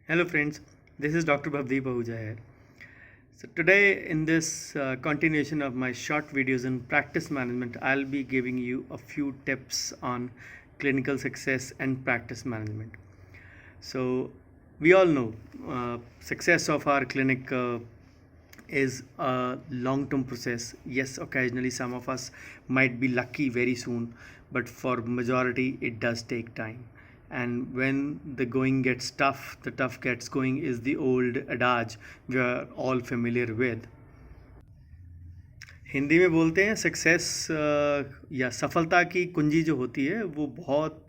Hello friends, this is Dr. Bhavdeep Ahuja here. So today in this continuation of my short videos in practice management, I'll be giving you a few tips on clinical success and practice management. So we all know success of our clinic is a long-term process. Yes, occasionally some of us might be lucky very soon, but for majority it does take time. And when the going gets tough, the tough gets going is the old adage we are all familiar with. Hindi में बोलते हैं success या सफलता की कुंजी जो होती है वो बहुत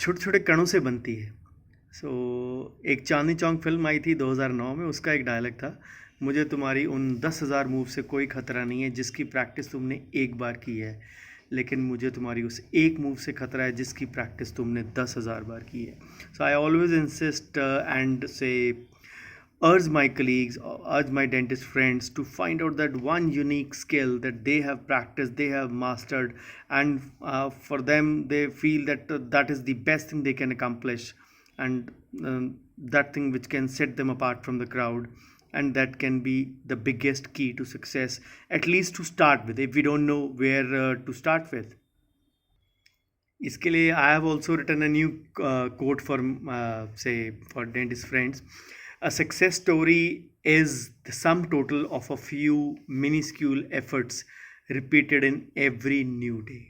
छोटे छोटे कणों से बनती है। एक चांदनी चौक फिल्म आई थी 2009 में, उसका एक डायलॉग था, मुझे तुम्हारी उन 10,000 मूव से कोई खतरा नहीं है जिसकी प्रैक्टिस तुमने एक बार की है, लेकिन मुझे तुम्हारी उस एक मूव से खतरा है जिसकी प्रैक्टिस तुमने 10,000 बार की है। सो आई ऑलवेज इंसिस्ट एंड से urge my colleagues, urge my dentist friends to find out that one unique skill that they have practiced, they have mastered, and for them, they feel that that is the best thing they can accomplish, and that thing which can set them apart from the crowd, and that can be the biggest key to success, at least to start with, if we don't know where to start with. इसके लिए I have also written a new quote for say for dentist friends. A success story is the sum total of a few minuscule efforts repeated in every new day.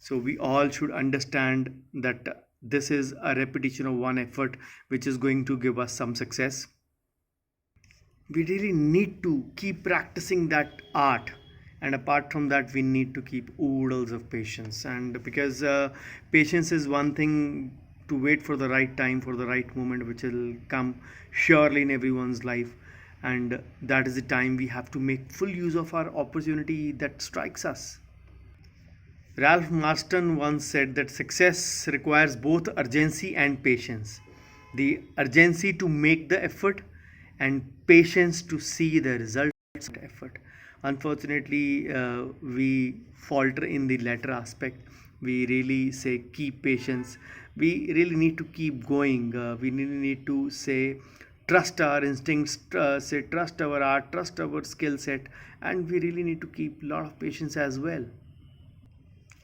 So we all should understand that this is a repetition of one effort which is going to give us some success. We really need to keep practicing that art, and apart from that we need to keep oodles of patience, and because patience is one thing, to wait for the right time, for the right moment, which will come surely in everyone's life, and that is the time we have to make full use of our opportunity that strikes us. Ralph Marston once said that success requires both urgency and patience. The urgency to make the effort and patience to see the results of the effort. Unfortunately, we falter in the latter aspect. We really say keep patience. We really need to keep going. We really need to say trust our instincts, say trust our art, trust our skill set, and we really need to keep a lot of patience as well.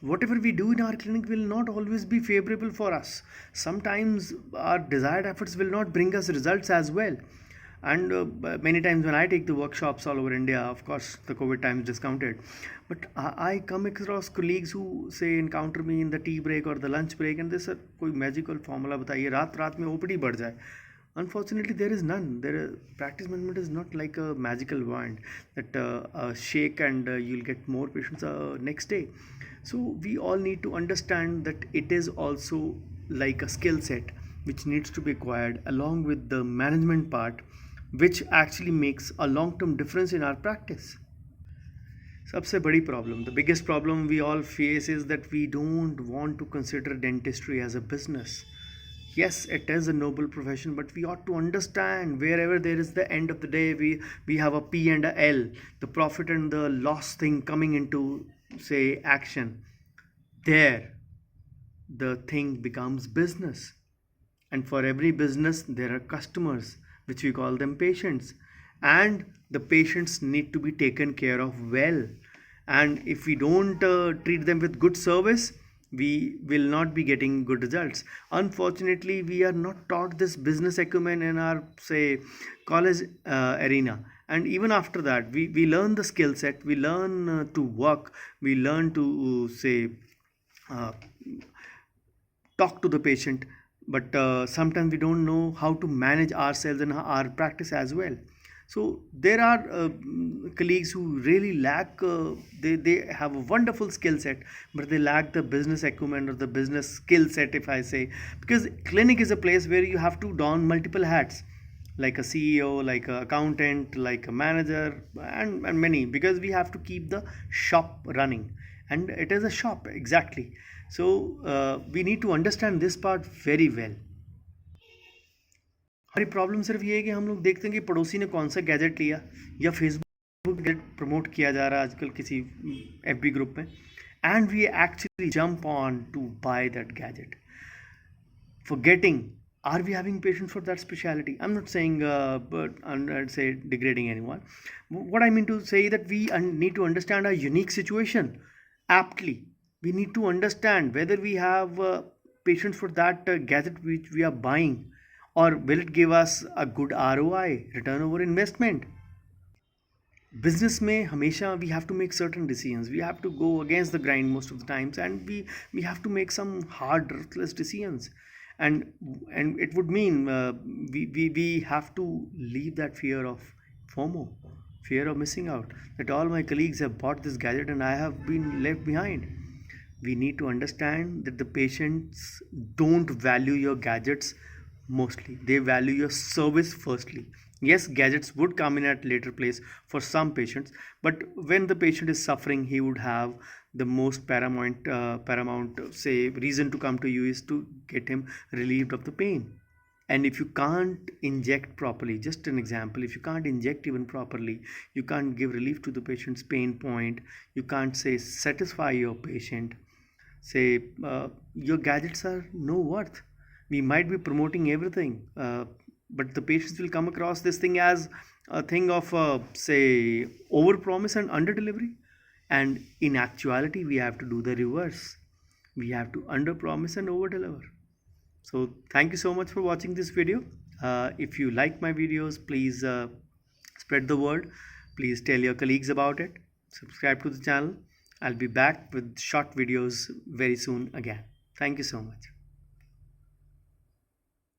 Whatever we do in our clinic will not always be favorable for us. Sometimes our desired efforts will not bring us results as well. And many times when I take the workshops all over India, of course the COVID time is discounted, but I come across colleagues who say encounter me in the tea break or the lunch break and they say कोई magical formula बताइए रात रात में OPD बढ़ जाए. Unfortunately, there is none. Practice management is not like a magical wand that shake and you'll get more patients next day. So we all need to understand that it is also like a skill set which needs to be acquired along with the management part, which actually makes a long-term difference in our practice. सबसे बड़ी problem, the biggest problem we all face is that we don't want to consider dentistry as a business. Yes, it is a noble profession, but we ought to understand wherever there is the end of the day, we have a P and a L, the profit and the loss thing coming into, say, action. There, the thing becomes business. And for every business, there are customers, which we call them patients. And the patients need to be taken care of well. And if we don't treat them with good service, we will not be getting good results. Unfortunately, we are not taught this business acumen in our, say, college arena. And even after that, we learn the skill set, we learn to work, we learn to, say, talk to the patient, but sometimes we don't know how to manage ourselves and our practice as well. So there are colleagues who really lack, they have a wonderful skill set, but they lack the business acumen or the business skill set, if I say, because clinic is a place where you have to don multiple hats, like a CEO, like an accountant, like a manager, and many, because we have to keep the shop running, and it is a shop, exactly. So we need to understand this part very well. हमारी problem सिर्फ ये है कि हम लोग देखते हैं कि पड़ोसी ने कौन सा गैजेट लिया, या फेसबुक गैजेट प्रमोट किया जा रहा है आजकल किसी एफबी ग्रुप में, and we actually jump on to buy that gadget, forgetting are we having patients for that specialty? I'm not saying, but I'd say degrading anyone. What I mean to say that we need to understand our unique situation aptly. We need to understand whether we have patients for that gadget which we are buying, or will it give us a good ROI, return over investment. Business में हमेशा we have to make certain decisions. We have to go against the grind most of the times, and we have to make some hard, ruthless decisions. And it would mean we have to leave that fear of FOMO, fear of missing out, that all my colleagues have bought this gadget and I have been left behind. We need to understand that the patients don't value your gadgets mostly, they value your service firstly. Yes, gadgets would come in at later place for some patients, but when the patient is suffering, he would have the most paramount say reason to come to you is to get him relieved of the pain. And if you can't inject properly, just an example, if you can't inject even properly, you can't give relief to the patient's pain point, you can't say satisfy your patient, say your gadgets are no worth. We might be promoting everything, but the patients will come across this thing as a thing of say over promise and under delivery. And in actuality, we have to do the reverse. We have to under promise and over deliver. So thank you so much for watching this video. If you like my videos, please spread the word. Please tell your colleagues about it. Subscribe to the channel. I'll be back with short videos very soon again. Thank you so much.